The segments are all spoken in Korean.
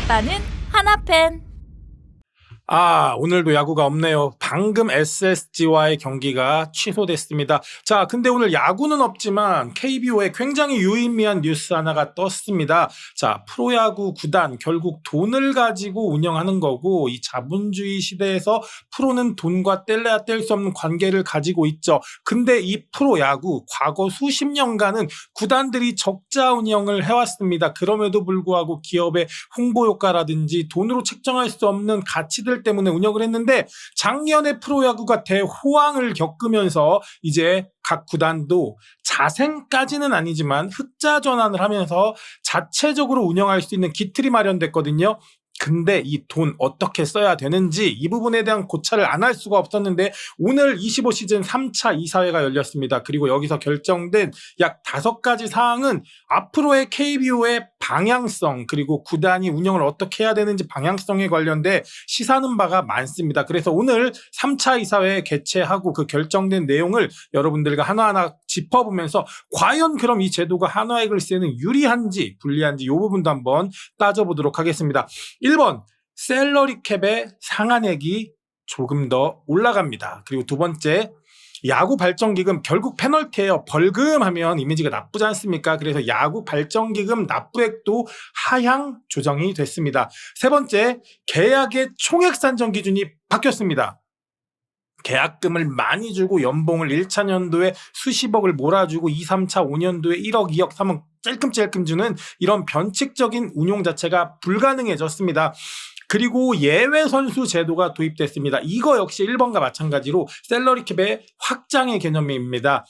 빠는 하나팬. 오늘도 야구가 없네요. 방금 SSG와의 경기가 취소됐습니다. 자, 근데 오늘 야구는 없지만 KBO에 굉장히 유의미한 뉴스 하나가 떴습니다. 자, 프로야구 구단 결국 돈을 가지고 운영하는 거고, 이 자본주의 시대에서 프로는 돈과 뗄래야 뗄 수 없는 관계를 가지고 있죠. 근데 이 프로야구 과거 수십 년간은 구단들이 적자 운영을 해왔습니다. 그럼에도 불구하고 기업의 홍보 효과라든지 돈으로 책정할 수 없는 가치들 때문에 운영을 했는데, 작년에 프로야구가 대호황을 겪으면서 이제 각 구단도 자생까지는 아니지만 흑자 전환을 하면서 자체적으로 운영할 수 있는 기틀이 마련됐거든요. 근데 이 돈 어떻게 써야 되는지 이 부분에 대한 고찰을 안 할 수가 없었는데, 오늘 25시즌 3차 이사회가 열렸습니다. 그리고 여기서 결정된 약 5가지 사항은 앞으로의 KBO의 방향성, 그리고 구단이 운영을 어떻게 해야 되는지 방향성에 관련돼 시사하는 바가 많습니다. 그래서 오늘 3차 이사회 개최하고 그 결정된 내용을 여러분들과 하나하나 짚어보면서 과연 그럼 이 제도가 한화이글 시에는 유리한지 불리한지 이 부분도 한번 따져보도록 하겠습니다. 1번, 셀러리 캡의 상한액이 조금 더 올라갑니다. 그리고 두 번째, 야구 발전기금 결국 페널티예요. 벌금하면 이미지가 나쁘지 않습니까? 그래서 야구 발전기금 납부액도 하향 조정이 됐습니다. 세 번째, 계약의 총액 산정 기준이 바뀌었습니다. 계약금을 많이 주고 연봉을 1차 년도에 수십억을 몰아주고 2, 3차, 5년도에 1억, 2억, 3억 찔끔찔끔 주는 이런 변칙적인 운용 자체가 불가능해졌습니다. 그리고 예외 선수 제도가 도입됐습니다. 이거 역시 1번과 마찬가지로 셀러리 캡의 확장의 개념입니다.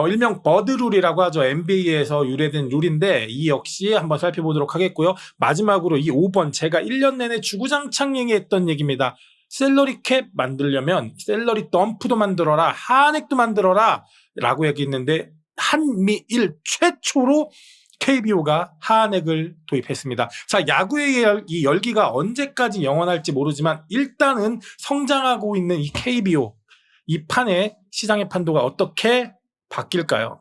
일명 버드룰이라고 하죠. NBA에서 유래된 룰인데 이 역시 한번 살펴보도록 하겠고요. 마지막으로 이 5번, 제가 1년 내내 주구장창 얘기했던 얘기입니다. 셀러리 캡 만들려면 셀러리 덤프도 만들어라, 하한액도 만들어라 라고 얘기했는데, 한미일 최초로 KBO가 하한액을 도입했습니다. 자, 야구의 이 열기가 언제까지 영원할지 모르지만 일단은 성장하고 있는 이 KBO, 이 판의 시장의 판도가 어떻게 바뀔까요?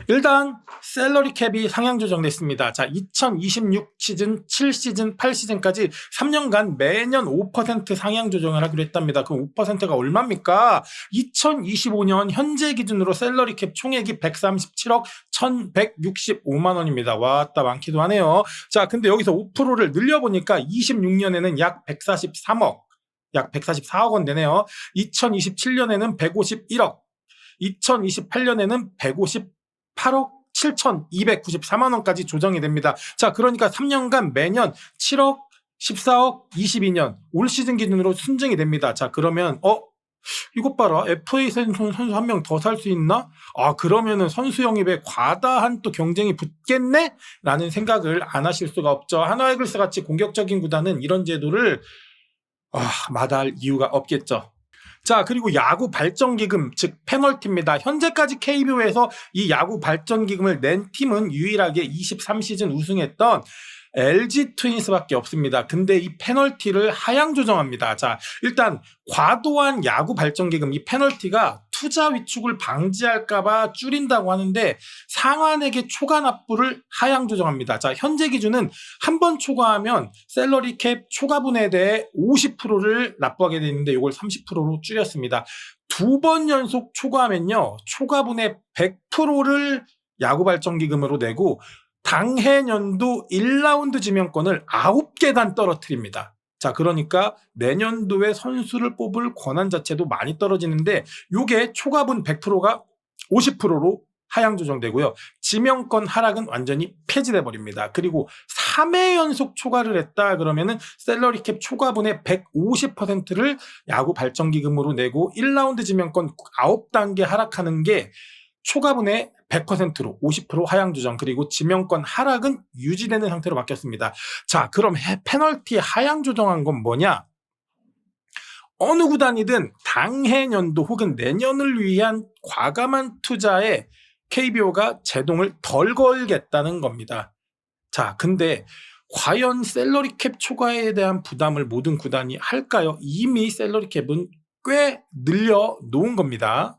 일단 셀러리 캡이 상향 조정됐습니다. 자, 2026 시즌, 7시즌, 8시즌까지 3년간 매년 5% 상향 조정을 하기로 했답니다. 그럼 5%가 얼마입니까? 2025년 현재 기준으로 셀러리 캡 총액이 137억 1165만 원입니다. 왔다 많기도 하네요. 자, 근데 여기서 5%를 늘려보니까 26년에는 약 143억, 약 144억 원 되네요. 2027년에는 151억, 2028년에는 158억 7,294만 원까지 조정이 됩니다. 자, 그러니까 3년간 매년 7억, 14억, 22년 올 시즌 기준으로 순증이 됩니다. 자, 그러면 이것 봐라, FA 선수 한 명 더 살 수 있나? 그러면은 선수 영입에 과다한 또 경쟁이 붙겠네? 라는 생각을 안 하실 수가 없죠. 한화이글스 같이 공격적인 구단은 이런 제도를 마다할 이유가 없겠죠. 자, 그리고 야구 발전기금, 즉 페널티입니다. 현재까지 KBO에서 이 야구 발전기금을 낸 팀은 유일하게 23시즌 우승했던 LG 트윈스밖에 없습니다. 근데 이 페널티를 하향 조정합니다. 자, 일단 과도한 야구 발전기금, 이 페널티가 투자 위축을 방지할까봐 줄인다고 하는데 상한액의 초과 납부를 하향 조정합니다. 자, 현재 기준은 한 번 초과하면 셀러리 캡 초과분에 대해 50%를 납부하게 되는데 이걸 30%로 줄였습니다. 2번 연속 초과하면요, 초과분의 100%를 야구 발전기금으로 내고 당해 년도 1라운드 지명권을 9계단 떨어뜨립니다. 자, 그러니까 내년도에 선수를 뽑을 권한 자체도 많이 떨어지는데 요게 초과분 100%가 50%로 하향 조정되고요. 지명권 하락은 완전히 폐지돼 버립니다. 그리고 3회 연속 초과를 했다 그러면은 셀러리 캡 초과분의 150%를 야구 발전기금으로 내고 1라운드 지명권 9단계 하락하는 게 초과분의 100%로 50% 하향 조정, 그리고 지명권 하락은 유지되는 상태로 바뀌었습니다. 자, 그럼 페널티 하향 조정한 건 뭐냐? 어느 구단이든 당해년도 혹은 내년을 위한 과감한 투자에 KBO가 제동을 덜 걸겠다는 겁니다. 자, 근데 과연 셀러리 캡 초과에 대한 부담을 모든 구단이 할까요? 이미 셀러리 캡은 꽤 늘려 놓은 겁니다.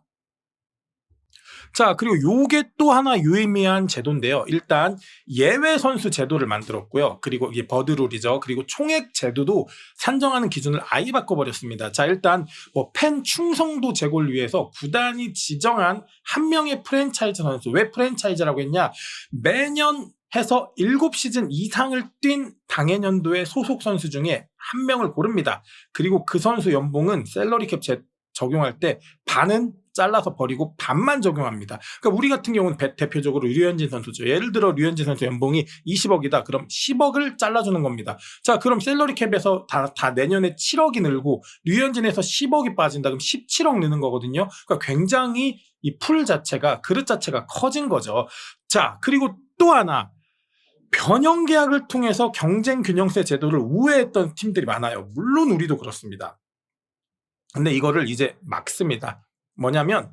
자, 그리고 요게 또 하나 유의미한 제도인데요. 일단 예외 선수 제도를 만들었고요. 그리고 이게 버드룰이죠. 그리고 총액 제도도 산정하는 기준을 아예 바꿔버렸습니다. 자, 일단 뭐 팬 충성도 제고를 위해서 구단이 지정한 한 명의 프랜차이즈 선수. 왜 프랜차이즈라고 했냐? 매년 해서 7시즌 이상을 뛴 당해년도의 소속 선수 중에 한 명을 고릅니다. 그리고 그 선수 연봉은 셀러리캡 적용할 때 반은 잘라서 버리고 반만 적용합니다. 그러니까 우리 같은 경우는 대표적으로 류현진 선수죠. 예를 들어 류현진 선수 연봉이 20억이다. 그럼 10억을 잘라주는 겁니다. 자, 그럼 셀러리캡에서 다 내년에 7억이 늘고 류현진에서 10억이 빠진다. 그럼 17억 느는 거거든요. 그러니까 굉장히 이 풀 자체가 그릇 자체가 커진 거죠. 자, 그리고 또 하나 변형 계약을 통해서 경쟁 균형세 제도를 우회했던 팀들이 많아요. 물론 우리도 그렇습니다. 근데 이거를 이제 막습니다. 뭐냐면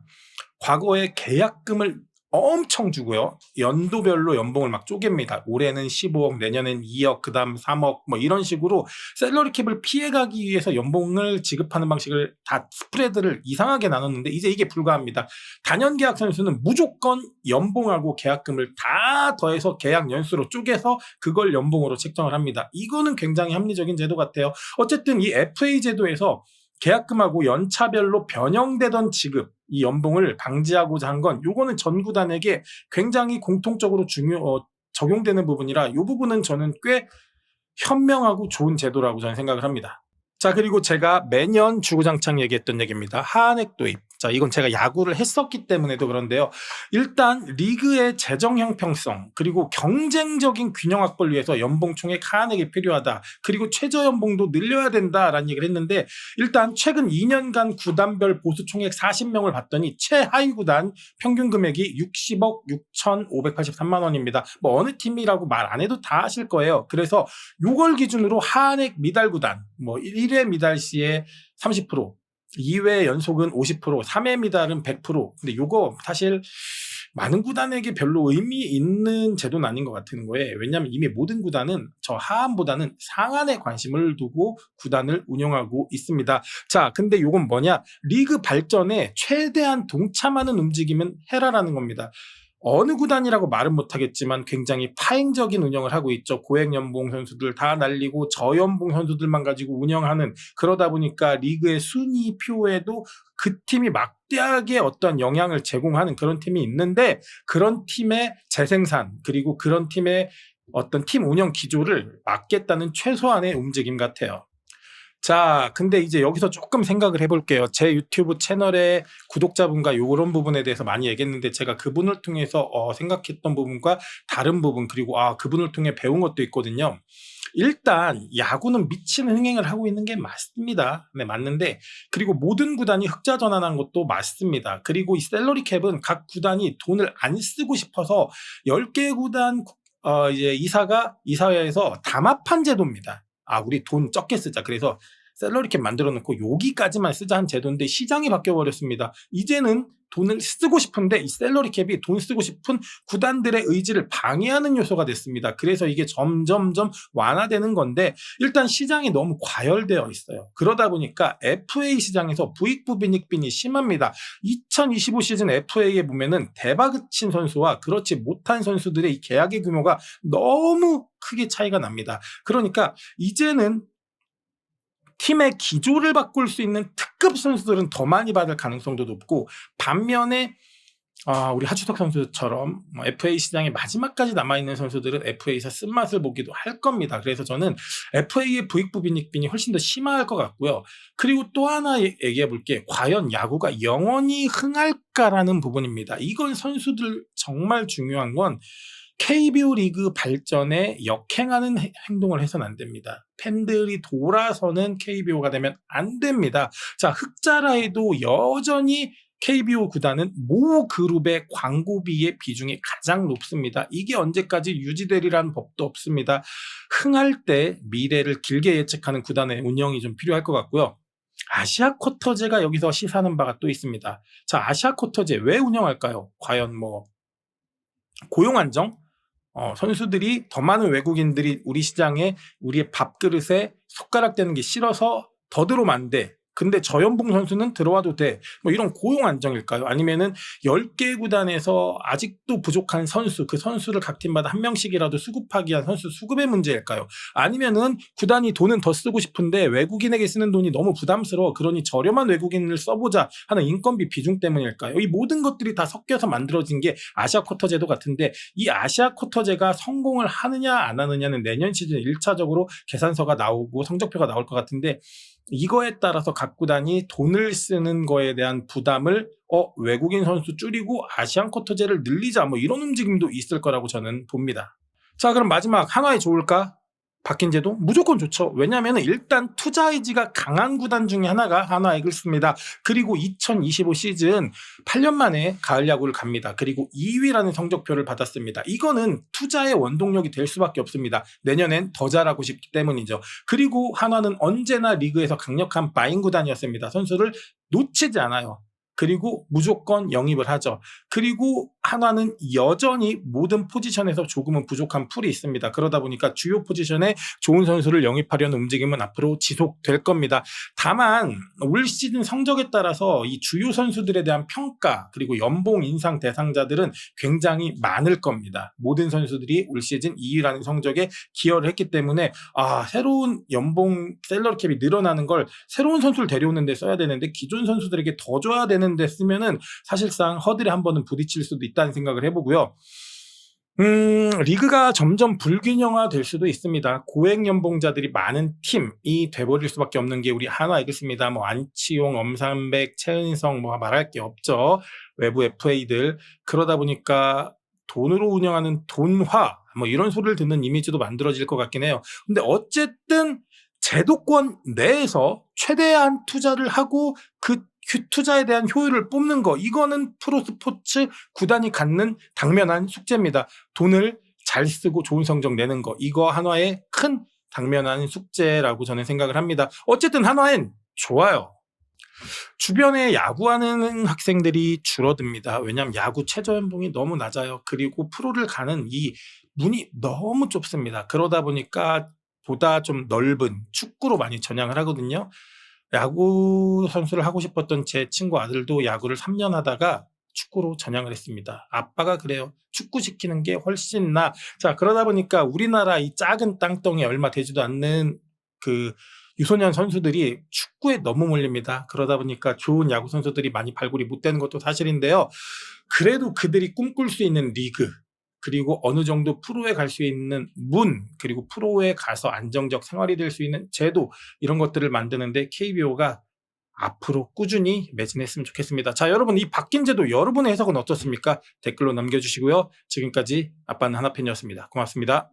과거에 계약금을 엄청 주고요. 연도별로 연봉을 막 쪼갭니다. 올해는 15억, 내년엔 2억, 그 다음 3억 뭐 이런 식으로 셀러리캡을 피해가기 위해서 연봉을 지급하는 방식을 다 스프레드를 이상하게 나눴는데 이제 이게 불가합니다. 단연 계약 선수는 무조건 연봉하고 계약금을 다 더해서 계약 연수로 쪼개서 그걸 연봉으로 책정을 합니다. 이거는 굉장히 합리적인 제도 같아요. 어쨌든 이 FA 제도에서 계약금하고 연차별로 변형되던 지급, 이 연봉을 방지하고자 한 건 요거는 전 구단에게 굉장히 공통적으로 적용되는 부분이라 이 부분은 저는 꽤 현명하고 좋은 제도라고 저는 생각을 합니다. 자, 그리고 제가 매년 주구장창 얘기했던 얘기입니다. 하한액 도입. 자, 이건 제가 야구를 했었기 때문에도 그런데요. 일단 리그의 재정 형평성 그리고 경쟁적인 균형 확보를 위해서 연봉 총액 하한액이 필요하다. 그리고 최저 연봉도 늘려야 된다라는 얘기를 했는데 일단 최근 2년간 구단별 보수 총액 40명을 봤더니 최하위 구단 평균 금액이 60억 6,583만 원입니다. 뭐 어느 팀이라고 말 안 해도 다 아실 거예요. 그래서 요걸 기준으로 하한액 미달 구단 뭐 1회 미달 시에 30%, 2회 연속은 50%, 3회 미달은 100%. 근데 요거 사실 많은 구단에게 별로 의미 있는 제도는 아닌 것 같은 거예요. 왜냐하면 이미 모든 구단은 저 하한보다는 상한에 관심을 두고 구단을 운영하고 있습니다. 자, 근데 요건 뭐냐? 리그 발전에 최대한 동참하는 움직임은 해라라는 겁니다. 어느 구단이라고 말은 못하겠지만 굉장히 파행적인 운영을 하고 있죠. 고액 연봉 선수들 다 날리고 저연봉 선수들만 가지고 운영하는 그러다 보니까 리그의 순위표에도 그 팀이 막대하게 어떤 영향을 제공하는 그런 팀이 있는데 그런 팀의 재생산 그리고 그런 팀의 어떤 팀 운영 기조를 막겠다는 최소한의 움직임 같아요. 자, 근데 이제 여기서 조금 생각을 해볼게요. 제 유튜브 채널의 구독자분과 이런 부분에 대해서 많이 얘기했는데 제가 그분을 통해서 생각했던 부분과 다른 부분 그리고 그분을 통해 배운 것도 있거든요. 일단 야구는 미친 흥행을 하고 있는 게 맞습니다. 네, 맞는데 그리고 모든 구단이 흑자 전환한 것도 맞습니다. 그리고 이 셀러리 캡은 각 구단이 돈을 안 쓰고 싶어서 10개 구단 이제 이사회에서 담합한 제도입니다. 우리 돈 적게 쓰자. 그래서 셀러리캡 만들어 놓고 여기까지만 쓰자 한 제도인데 시장이 바뀌어 버렸습니다. 이제는 돈을 쓰고 싶은데 이 셀러리캡이 돈 쓰고 싶은 구단들의 의지를 방해하는 요소가 됐습니다. 그래서 이게 점점점 완화되는 건데 일단 시장이 너무 과열되어 있어요. 그러다 보니까 FA 시장에서 부익부 빈익빈이 심합니다. 2025 시즌 FA에 보면은 대박을 친 선수와 그렇지 못한 선수들의 이 계약의 규모가 너무 크게 차이가 납니다. 그러니까 이제는 팀의 기조를 바꿀 수 있는 특급 선수들은 더 많이 받을 가능성도 높고 반면에 우리 하주석 선수처럼 FA 시장의 마지막까지 남아있는 선수들은 FA에서 쓴맛을 보기도 할 겁니다. 그래서 저는 FA의 부익부 빈익빈이 훨씬 더 심할 것 같고요. 그리고 또 하나 얘기해 볼게. 과연 야구가 영원히 흥할까라는 부분입니다. 이건 선수들 정말 중요한 건 KBO 리그 발전에 역행하는 행동을 해서는 안 됩니다. 팬들이 돌아서는 KBO가 되면 안 됩니다. 자, 흑자라 해도 여전히 KBO 구단은 모 그룹의 광고비의 비중이 가장 높습니다. 이게 언제까지 유지되리라는 법도 없습니다. 흥할 때 미래를 길게 예측하는 구단의 운영이 좀 필요할 것 같고요. 아시아 쿼터제가 여기서 시사하는 바가 또 있습니다. 자, 아시아 쿼터제 왜 운영할까요? 과연 고용 안정? 선수들이 더 많은 외국인들이 우리 시장에 우리의 밥그릇에 손가락 대는 게 싫어서 더 들어오면 안 돼. 근데 저연봉 선수는 들어와도 돼. 뭐 이런 고용 안정일까요? 아니면은 10개 구단에서 아직도 부족한 선수, 그 선수를 각 팀마다 한 명씩이라도 수급하기 위한 선수 수급의 문제일까요? 아니면은 구단이 돈은 더 쓰고 싶은데 외국인에게 쓰는 돈이 너무 부담스러워. 그러니 저렴한 외국인을 써보자 하는 인건비 비중 때문일까요? 이 모든 것들이 다 섞여서 만들어진 게 아시아 쿼터 제도 같은데, 이 아시아 쿼터제가 성공을 하느냐 안 하느냐는 내년 시즌 1차적으로 계산서가 나오고 성적표가 나올 것 같은데, 이거에 따라서 각 구단이 돈을 쓰는 거에 대한 부담을 외국인 선수 줄이고 아시안 쿼터제를 늘리자, 뭐 이런 움직임도 있을 거라고 저는 봅니다. 자, 그럼 마지막, 한화에 좋을까? 바뀐 제도? 무조건 좋죠. 왜냐하면 일단 투자 의지가 강한 구단 중에 하나가 한화 이글스입니다. 그리고 2025 시즌 8년 만에 가을 야구를 갑니다. 그리고 2위라는 성적표를 받았습니다. 이거는 투자의 원동력이 될 수밖에 없습니다. 내년엔 더 잘하고 싶기 때문이죠. 그리고 한화는 언제나 리그에서 강력한 바잉 구단이었습니다. 선수를 놓치지 않아요. 그리고 무조건 영입을 하죠. 그리고 한화는 여전히 모든 포지션에서 조금은 부족한 풀이 있습니다. 그러다 보니까 주요 포지션에 좋은 선수를 영입하려는 움직임은 앞으로 지속될 겁니다. 다만 올 시즌 성적에 따라서 이 주요 선수들에 대한 평가, 그리고 연봉 인상 대상자들은 굉장히 많을 겁니다. 모든 선수들이 올 시즌 2위라는 성적에 기여를 했기 때문에 새로운 연봉 셀러리 캡이 늘어나는 걸 새로운 선수를 데려오는 데 써야 되는데, 기존 선수들에게 더 줘야 되는 데 쓰면은 사실상 허들에 한 번은 부딪힐 수도 있다는 생각을 해보고요. 리그가 점점 불균형화될 수도 있습니다. 고액 연봉자들이 많은 팀이 돼버릴 수밖에 없는 게 우리 한화 이글스입니다. 뭐 안치홍, 엄삼백, 최은성, 뭐 말할 게 없죠. 외부 FA들. 그러다 보니까 돈으로 운영하는 돈화, 뭐 이런 소리를 듣는 이미지도 만들어질 것 같긴 해요. 근데 어쨌든 제도권 내에서 최대한 투자를 하고 그 투자에 대한 효율을 뽑는 거, 이거는 프로스포츠 구단이 갖는 당면한 숙제입니다. 돈을 잘 쓰고 좋은 성적 내는 거, 이거 한화의 큰 당면한 숙제라고 저는 생각을 합니다. 어쨌든 한화엔 좋아요. 주변에 야구하는 학생들이 줄어듭니다. 왜냐하면 야구 최저연봉이 너무 낮아요. 그리고 프로를 가는 이 문이 너무 좁습니다. 그러다 보니까 보다 좀 넓은 축구로 많이 전향을 하거든요. 야구 선수를 하고 싶었던 제 친구 아들도 야구를 3년 하다가 축구로 전향을 했습니다. 아빠가 그래요. 축구 시키는 게 훨씬 나. 자, 그러다 보니까 우리나라 이 작은 땅덩이 얼마 되지도 않는 그 유소년 선수들이 축구에 너무 몰립니다. 그러다 보니까 좋은 야구 선수들이 많이 발굴이 못 되는 것도 사실인데요. 그래도 그들이 꿈꿀 수 있는 리그, 그리고 어느 정도 프로에 갈 수 있는 문, 그리고 프로에 가서 안정적 생활이 될 수 있는 제도, 이런 것들을 만드는데 KBO가 앞으로 꾸준히 매진했으면 좋겠습니다. 자, 여러분, 이 바뀐 제도 여러분의 해석은 어떻습니까? 댓글로 남겨주시고요. 지금까지 아빠는 하나팬이었습니다. 고맙습니다.